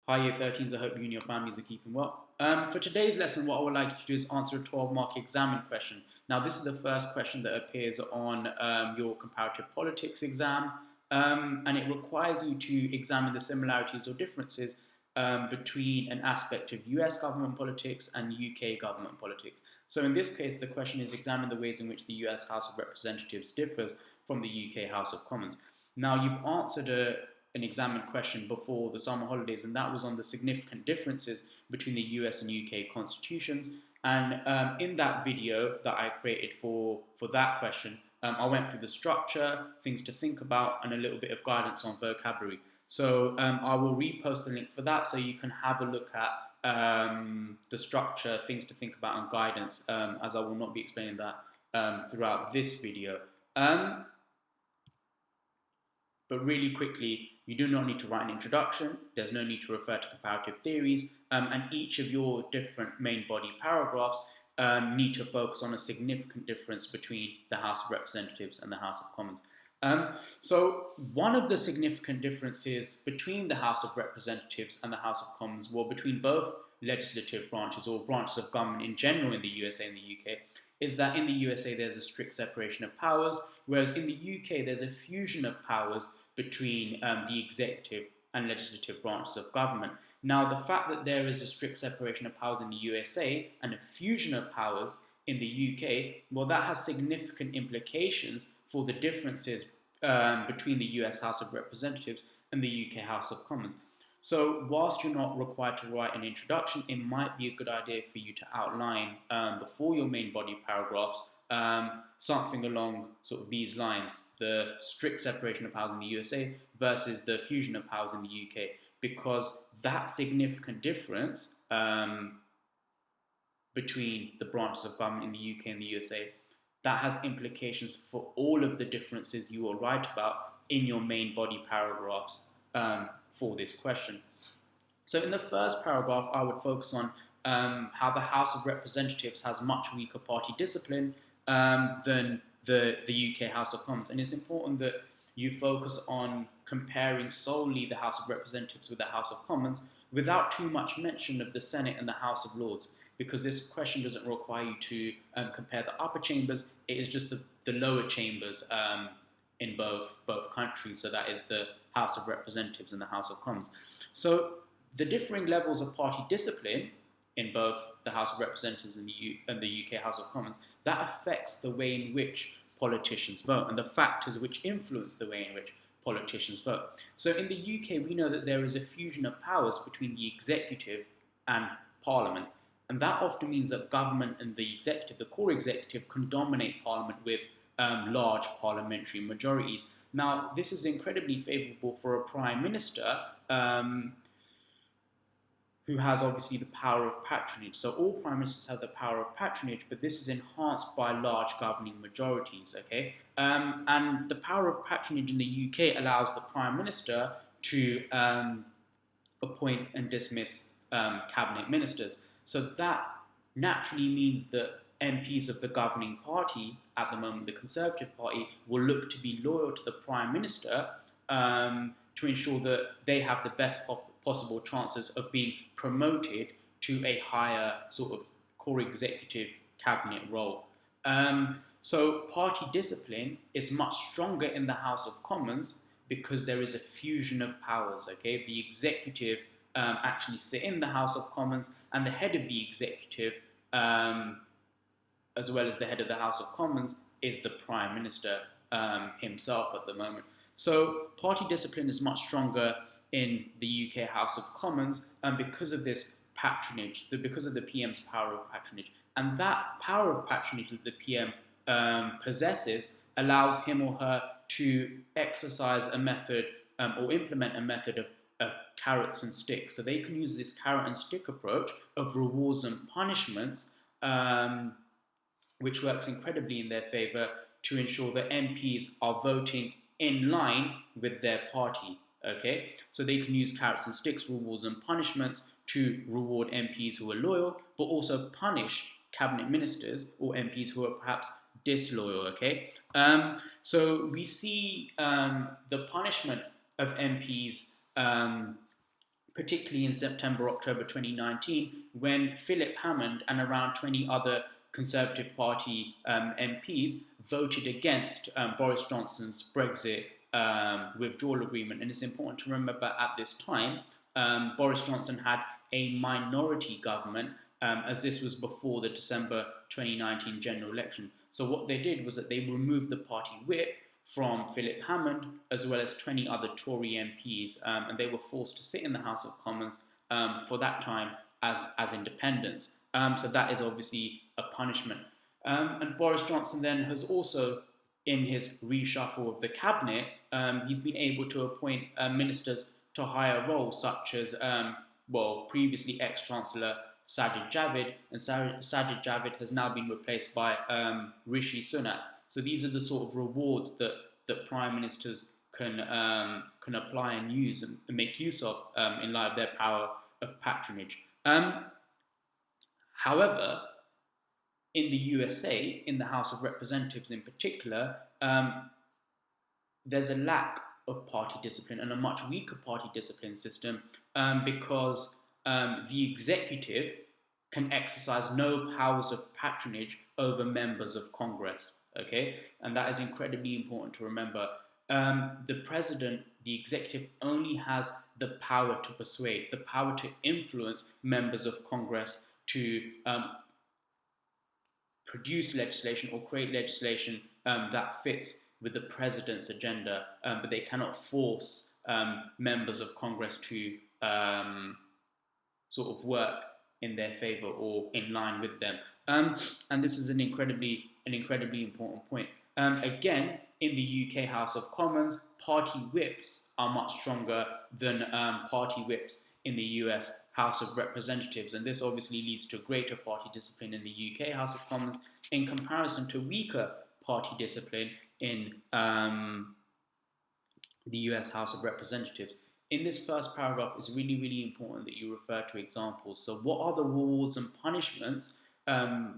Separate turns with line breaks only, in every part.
Hi Year 13s, I hope you and your families are keeping well. For today's lesson, what I would like you to do is answer a 12-mark exam question. Now, this is the first question that appears on your Comparative Politics exam, and it requires you to examine the similarities or differences between an aspect of US government politics and UK government politics. So in this case, the question is examine the ways in which the US House of Representatives differs from the UK House of Commons. Now, you've answered an examined question before the summer holidays, and that was on the significant differences between the US and UK constitutions. And in that video that I created for that question, I went through the structure, things to think about, and a little bit of guidance on vocabulary. So I will repost the link for that so you can have a look at the structure, things to think about, and guidance, as I will not be explaining that throughout this video. But really quickly, you do not need to write an introduction. There's no need to refer to comparative theories. And each of your different main body paragraphs need to focus on a significant difference between the House of Representatives and the House of Commons. So one of the significant differences between the House of Representatives and the House of Commons, well, between both legislative branches or branches of government in general in the USA and the UK, is that in the USA there's a strict separation of powers, whereas in the UK there's a fusion of powers between the executive and legislative branches of government. Now, the fact that there is a strict separation of powers in the USA and a fusion of powers in the UK, well, that has significant implications for the differences between the US House of Representatives and the UK House of Commons. So whilst you're not required to write an introduction, it might be a good idea for you to outline before your main body paragraphs something along sort of these lines: the strict separation of powers in the USA versus the fusion of powers in the UK, because that significant difference between the branches of government in the UK and the USA, that has implications for all of the differences you will write about in your main body paragraphs for this question. So in the first paragraph, I would focus on how the House of Representatives has much weaker party discipline than the UK House of Commons. And it's important that you focus on comparing solely the House of Representatives with the House of Commons without too much mention of the Senate and the House of Lords, because this question doesn't require you to compare the upper chambers. It is just the lower chambers in both countries. So that is the House of Representatives and the House of Commons. So the differing levels of party discipline in both the House of Representatives and the UK House of Commons, that affects the way in which politicians vote and the factors which influence the way in which politicians vote. So in the UK, we know that there is a fusion of powers between the executive and Parliament. And that often means that government and the executive, the core executive, can dominate Parliament with large parliamentary majorities. Now, this is incredibly favourable for a Prime Minister who has obviously the power of patronage. So all Prime Ministers have the power of patronage, but this is enhanced by large governing majorities, okay? And the power of patronage in the UK allows the Prime Minister to appoint and dismiss cabinet ministers. So that naturally means that MPs of the governing party, at the moment the Conservative Party, will look to be loyal to the Prime Minister to ensure that they have the best possible chances of being promoted to a higher sort of core executive cabinet role. So party discipline is much stronger in the House of Commons because there is a fusion of powers, okay? The executive actually sit in the House of Commons, and the head of the executive, as well as the head of the House of Commons, is the Prime Minister himself at the moment. So party discipline is much stronger in the UK House of Commons because of this patronage, because of the PM's power of patronage. And that power of patronage that the PM possesses allows him or her to exercise a method or implement a method of carrots and sticks. So they can use this carrot and stick approach of rewards and punishments, which works incredibly in their favour to ensure that MPs are voting in line with their party. Okay, so they can use carrots and sticks, rewards and punishments to reward MPs who are loyal, but also punish cabinet ministers or MPs who are perhaps disloyal. Okay, so we see the punishment of MPs particularly in September, October 2019, when Philip Hammond and around 20 other Conservative Party MPs voted against Boris Johnson's Brexit withdrawal agreement. And it's important to remember at this time, Boris Johnson had a minority government, as this was before the December 2019 general election. So what they did was that they removed the party whip from Philip Hammond, as well as 20 other Tory MPs, and they were forced to sit in the House of Commons for that time as independents. So that is obviously a punishment. And Boris Johnson then has also, in his reshuffle of the cabinet, he's been able to appoint ministers to higher roles, such as, previously ex-Chancellor Sajid Javid, and Sajid Javid has now been replaced by Rishi Sunak. So these are the sort of rewards that prime ministers can apply and use and make use of in light of their power of patronage. However, in the USA, in the House of Representatives in particular, there's a lack of party discipline and a much weaker party discipline system because the executive can exercise no powers of patronage over members of Congress. Okay, and that is incredibly important to remember. The president, the executive, only has the power to persuade, the power to influence members of Congress to produce legislation or create legislation that fits with the president's agenda, but they cannot force members of Congress to sort of work in their favor or in line with them. And this is an incredibly important point. Again, in the UK House of Commons, party whips are much stronger than party whips in the US House of Representatives, and this obviously leads to greater party discipline in the UK House of Commons in comparison to weaker party discipline in the US House of Representatives. In this first paragraph, it's really important that you refer to examples. So what are the rewards and punishments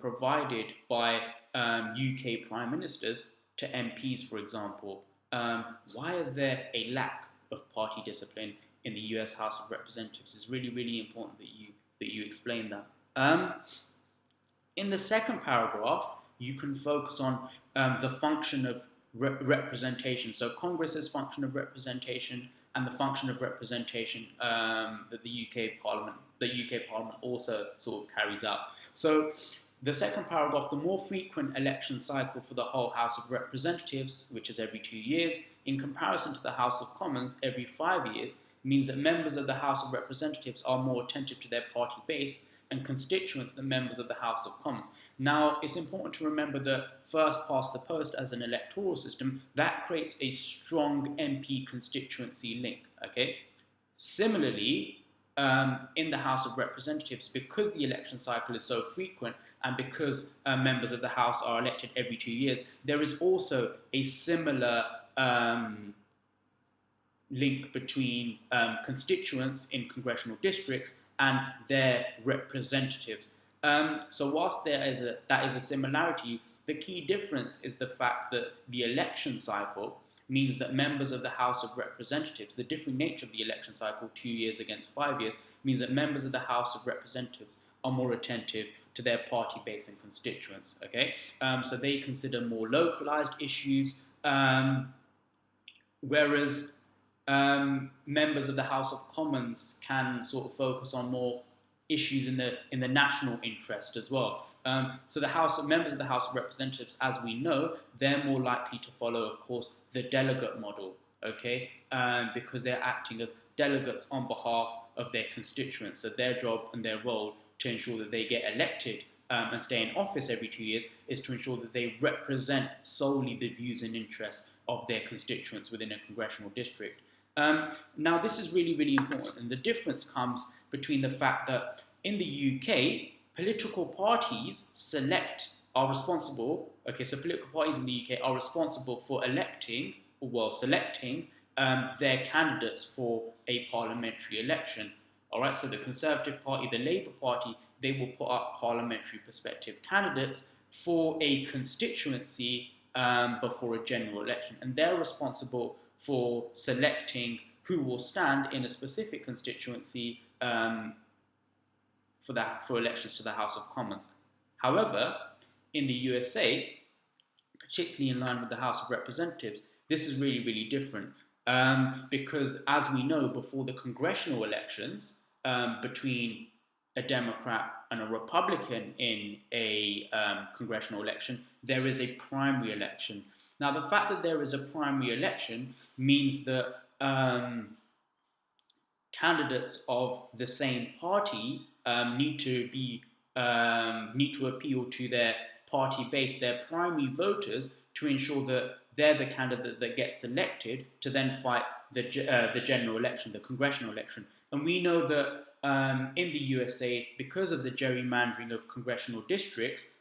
provided by UK prime ministers to MPs, for example? Why is there a lack of party discipline in the US House of Representatives? It's really important that you explain that. In the second paragraph, you can focus on the function of representation. So Congress's function of representation and the function of representation that the UK Parliament also sort of carries out. So the second paragraph, the more frequent election cycle for the whole House of Representatives, which is every 2 years, in comparison to the House of Commons every 5 years, means that members of the House of Representatives are more attentive to their party base and constituents than members of the House of Commons. Now, it's important to remember that first past the post as an electoral system, that creates a strong MP constituency link, okay? Similarly, in the House of Representatives, because the election cycle is so frequent and because members of the House are elected every 2 years, there is also a similar link between constituents in congressional districts and their representatives. So whilst that is a similarity, the key difference is the fact that the election cycle means that members of the House of Representatives, the different nature of the election cycle, 2 years against 5 years, means that members of the House of Representatives are more attentive to their party base and constituents, okay? So they consider more localized issues, whereas members of the House of Commons can sort of focus on more issues in the national interest as well. So members of the House of Representatives, as we know, they're more likely to follow, of course, the delegate model, okay? Because they're acting as delegates on behalf of their constituents. So their job and their role to ensure that they get elected and stay in office every 2 years is to ensure that they represent solely the views and interests of their constituents within a congressional district. Now, this is really important, and the difference comes between the fact that in the UK, political parties are responsible for selecting their candidates for a parliamentary election. All right, so the Conservative Party, the Labour Party, they will put up parliamentary prospective candidates for a constituency before a general election, and they're responsible for selecting who will stand in a specific constituency for elections to the House of Commons. However, in the USA, particularly in line with the House of Representatives, this is really, really different. Because as we know, before the congressional elections, between a Democrat and a Republican in a congressional election, there is a primary election. Now, the fact that there is a primary election means that candidates of the same party need to appeal to their party base, their primary voters, to ensure that they're the candidate that gets selected to then fight the general election, the congressional election. And we know that in the USA, because of the gerrymandering of congressional districts,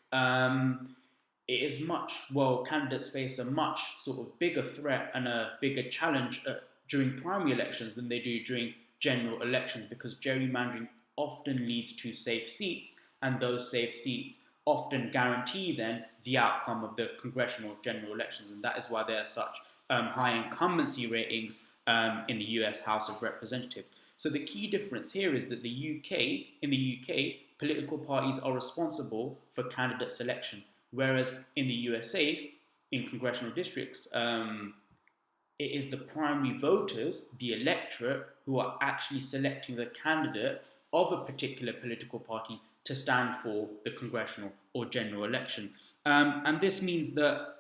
candidates face a much sort of bigger threat and a bigger challenge during primary elections than they do during general elections, because gerrymandering often leads to safe seats, and those safe seats often guarantee then the outcome of the congressional general elections, and that is why there are such high incumbency ratings in the US House of Representatives. So the key difference here is that in the UK, political parties are responsible for candidate selection, whereas in the USA, in congressional districts, it is the primary voters, the electorate, who are actually selecting the candidate of a particular political party to stand for the congressional or general election. And this means that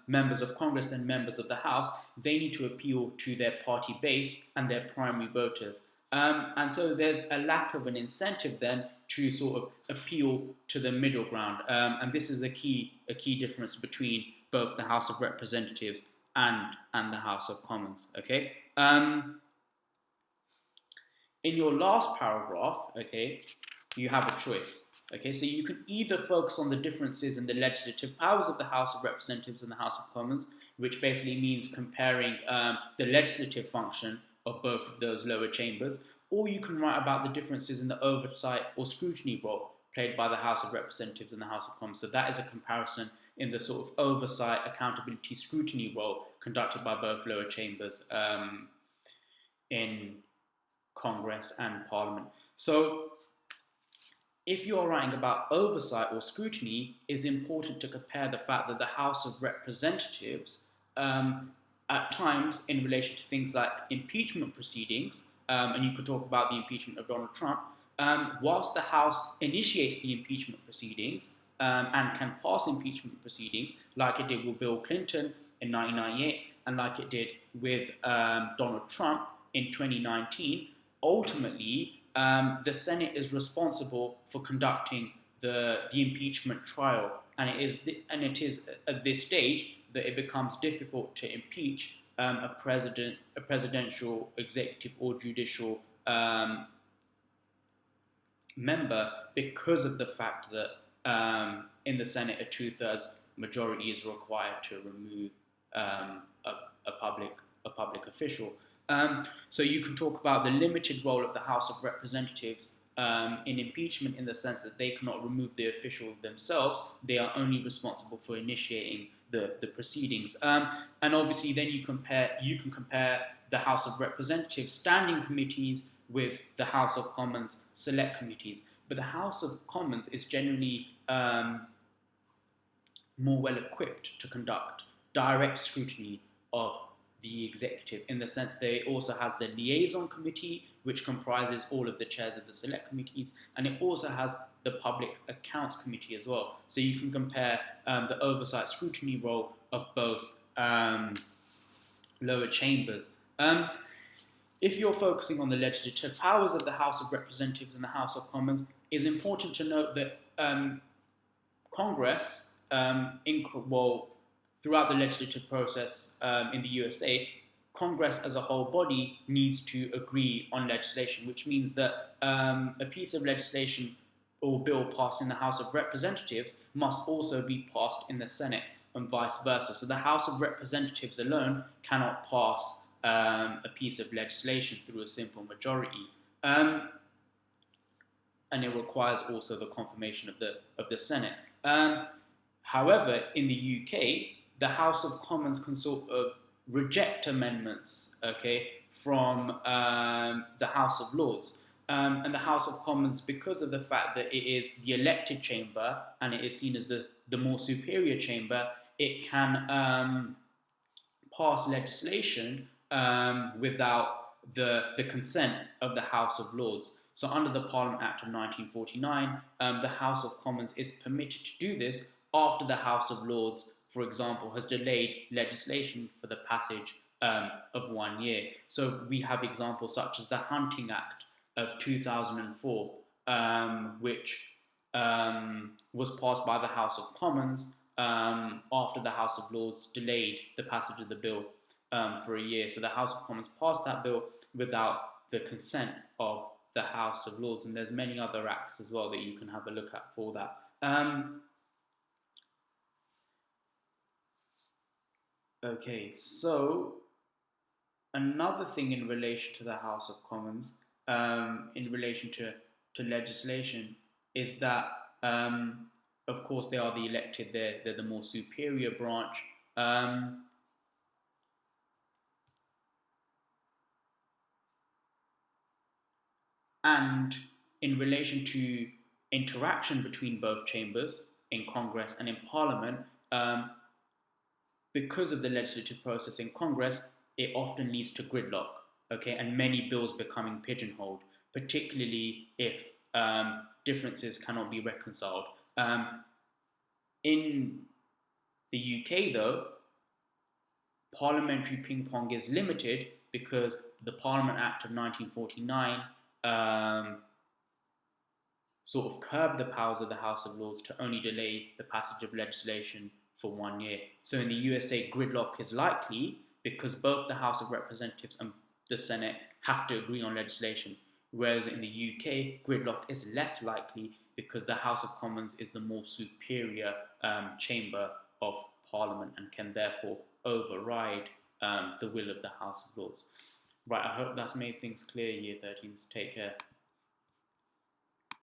members of Congress and members of the House, they need to appeal to their party base and their primary voters. And so there's a lack of an incentive then to sort of appeal to the middle ground. And this is a key difference between both the House of Representatives and the House of Commons. Okay. In your last paragraph, okay, you have a choice. Okay, so you can either focus on the differences in the legislative powers of the House of Representatives and the House of Commons, which basically means comparing the legislative function of both of those lower chambers, or you can write about the differences in the oversight or scrutiny role played by the House of Representatives and the House of Commons. So that is a comparison in the sort of oversight, accountability, scrutiny role conducted by both lower chambers in Congress and Parliament. So if you're writing about oversight or scrutiny, it's important to compare the fact that the House of Representatives, at times in relation to things like impeachment proceedings, and you could talk about the impeachment of Donald Trump, whilst the House initiates the impeachment proceedings and can pass impeachment proceedings, like it did with Bill Clinton in 1998 and like it did with Donald Trump in 2019, ultimately, the Senate is responsible for conducting the impeachment trial, and it is at this stage that it becomes difficult to impeach a presidential, executive, or judicial member, because of the fact that in the Senate a 2/3 majority is required to remove a public official. So you can talk about the limited role of the House of Representatives in impeachment, in the sense that they cannot remove the official themselves. They are only responsible for initiating the proceedings. And obviously then you can compare the House of Representatives standing committees with the House of Commons select committees. But the House of Commons is generally more well equipped to conduct direct scrutiny of the executive, in the sense that it also has the liaison committee, which comprises all of the chairs of the select committees, and it also has the public accounts committee as well. So you can compare the oversight scrutiny role of both lower chambers. If you're focusing on the legislative powers of the House of Representatives and the House of Commons, it's important to note that Congress, throughout the legislative process in the USA, Congress as a whole body needs to agree on legislation, which means that a piece of legislation or bill passed in the House of Representatives must also be passed in the Senate, and vice versa. So the House of Representatives alone cannot pass a piece of legislation through a simple majority. And it requires also the confirmation of the Senate. However, in the UK, the House of Commons can sort of reject amendments, okay, from the House of Lords. And the House of Commons, because of the fact that it is the elected chamber and it is seen as the more superior chamber, it can pass legislation without the consent of the House of Lords. So, under the Parliament Act of 1949, the House of Commons is permitted to do this after the House of Lords, for example, has delayed legislation for the passage of 1 year. So, we have examples such as the Hunting Act of 2004, which was passed by the House of Commons after the House of Lords delayed the passage of the bill for a year. So the House of Commons passed that bill without the consent of the House of Lords, and there's many other acts as well that you can have a look at for that. Okay, so another thing in relation to the House of Commons, in relation to legislation, is that, of course, they are the elected, they're the more superior branch. And in relation to interaction between both chambers in Congress and in Parliament, because of the legislative process in Congress, it often leads to gridlock, okay, and many bills becoming pigeonholed, particularly if differences cannot be reconciled. In the UK, though, parliamentary ping pong is limited because the Parliament Act of 1949 sort of curbed the powers of the House of Lords to only delay the passage of legislation for 1 year. So in the USA, gridlock is likely because both the House of Representatives and the Senate have to agree on legislation. Whereas in the UK, gridlock is less likely because the House of Commons is the more superior chamber of Parliament and can therefore override the will of the House of Lords. Right, I hope that's made things clear, Year 13s. Take care.